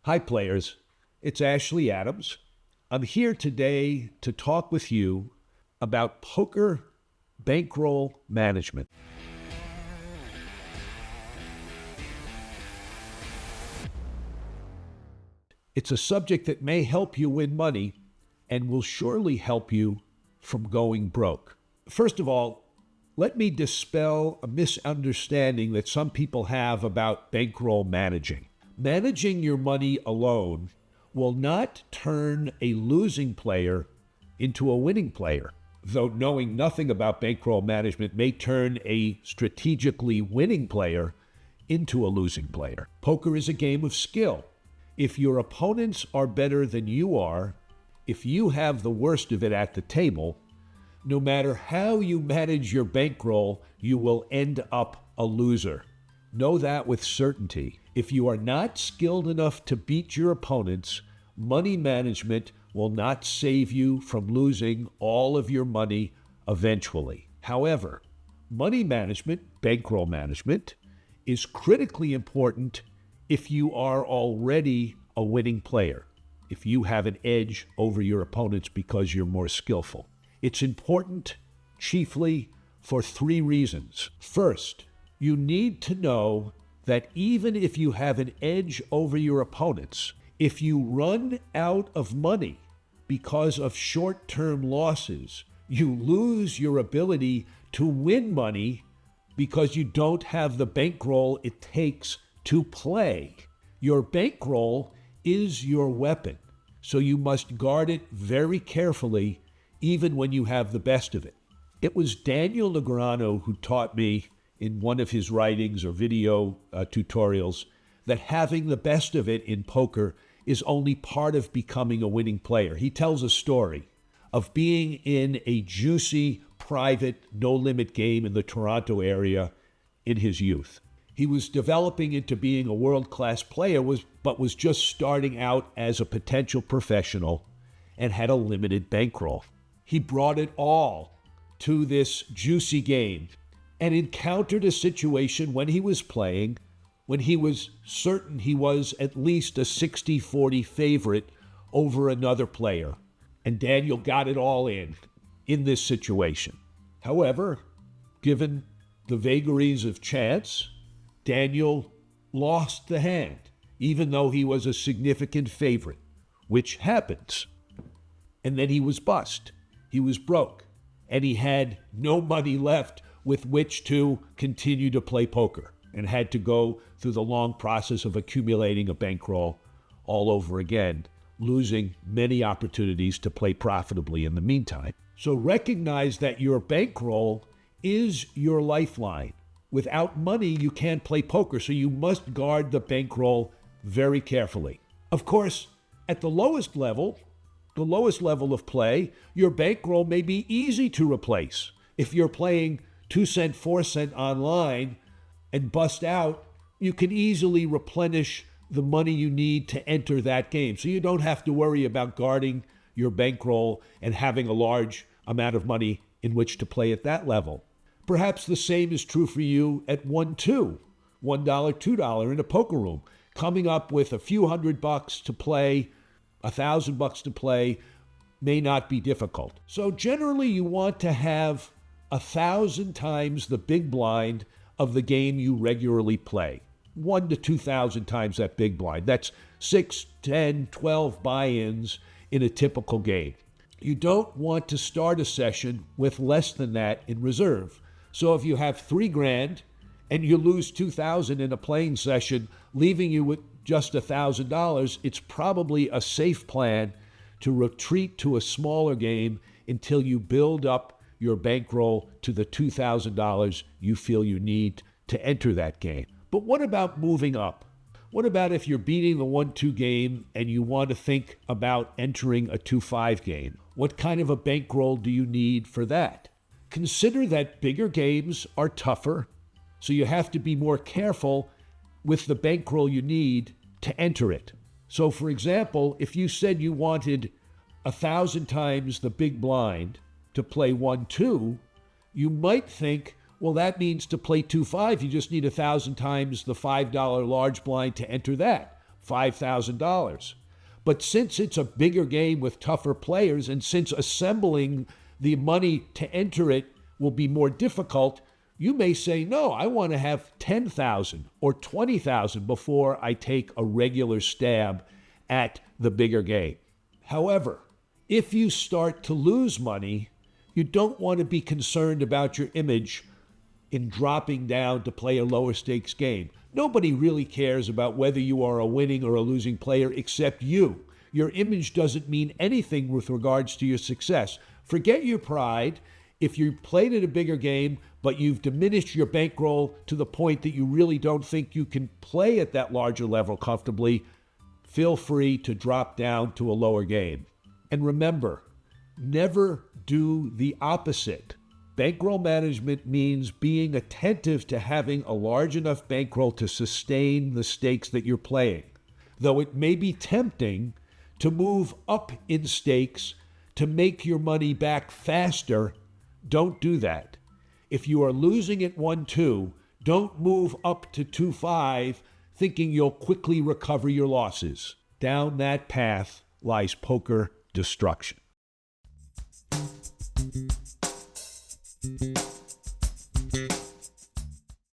Hi, players. It's Ashley Adams. I'm here today to talk with you about poker bankroll management. It's a subject that may help you win money and will surely help you from going broke. First of all, let me dispel a misunderstanding that some people have about bankroll managing. Managing your money alone will not turn a losing player into a winning player, though knowing nothing about bankroll management may turn a strategically winning player into a losing player. Poker is a game of skill. If your opponents are better than you are, if you have the worst of it at the table, no matter how you manage your bankroll, you will end up a loser. Know that with certainty. If you are not skilled enough to beat your opponents, money management will not save you from losing all of your money eventually. However, money management, bankroll management, is critically important if you are already a winning player, if you have an edge over your opponents because you're more skillful. It's important chiefly for three reasons. First, you need to know that even if you have an edge over your opponents, if you run out of money because of short-term losses, you lose your ability to win money because you don't have the bankroll it takes to play. Your bankroll is your weapon, so you must guard it very carefully even when you have the best of it. It was Daniel Negreanu who taught me in one of his writings or video tutorials that having the best of it in poker is only part of becoming a winning player. He tells a story of being in a juicy, private, no-limit game in the Toronto area in his youth. He was developing into being a world-class player, but was just starting out as a potential professional and had a limited bankroll. He brought it all to this juicy game and encountered a situation when he was playing, when he was certain he was at least a 60-40 favorite over another player. And Daniel got it all in this situation. However, given the vagaries of chance, Daniel lost the hand, even though he was a significant favorite, which happens. And then he was bust. He was broke, and he had no money left with which to continue to play poker, and had to go through the long process of accumulating a bankroll all over again, losing many opportunities to play profitably in the meantime. So recognize that your bankroll is your lifeline. Without money, you can't play poker, so you must guard the bankroll very carefully. Of course, at the lowest level of play, your bankroll may be easy to replace. If you're playing 2 cent, 4 cent online and bust out, you can easily replenish the money you need to enter that game. So you don't have to worry about guarding your bankroll and having a large amount of money in which to play at that level. Perhaps the same is true for you at $1, $2 in a poker room. Coming up with a few $100 to play, $1,000 to play may not be difficult. So generally you want to have 1,000 times the big blind of the game you regularly play. 1 to 2,000 times that big blind. That's 6, 10, 12 buy-ins in a typical game. You don't want to start a session with less than that in reserve. So if you have $3,000 and you lose $2,000 in a playing session, leaving you with just $1,000, it's probably a safe plan to retreat to a smaller game until you build up your bankroll to the $2,000 you feel you need to enter that game. But what about moving up? What about if you're beating the 1-2 game and you want to think about entering a 2-5 game? What kind of a bankroll do you need for that? Consider that bigger games are tougher, so you have to be more careful with the bankroll you need to enter it. So for example, if you said you wanted 1,000 times the big blind to play 1-2, you might think, well, that means to play 2-5, you just need 1,000 times the $5 large blind to enter that. $5,000. But since it's a bigger game with tougher players, and since assembling the money to enter it will be more difficult, you may say, no, I want to have 10,000 or 20,000 before I take a regular stab at the bigger game. However, if you start to lose money, you don't want to be concerned about your image in dropping down to play a lower stakes game. Nobody really cares about whether you are a winning or a losing player except you. Your image doesn't mean anything with regards to your success. Forget your pride. If you played at a bigger game, but you've diminished your bankroll to the point that you really don't think you can play at that larger level comfortably, feel free to drop down to a lower game. And remember, never do the opposite. Bankroll management means being attentive to having a large enough bankroll to sustain the stakes that you're playing. Though it may be tempting to move up in stakes to make your money back faster, don't do that. If you are losing at 1-2, don't move up to 2-5 thinking you'll quickly recover your losses. Down that path lies poker destruction.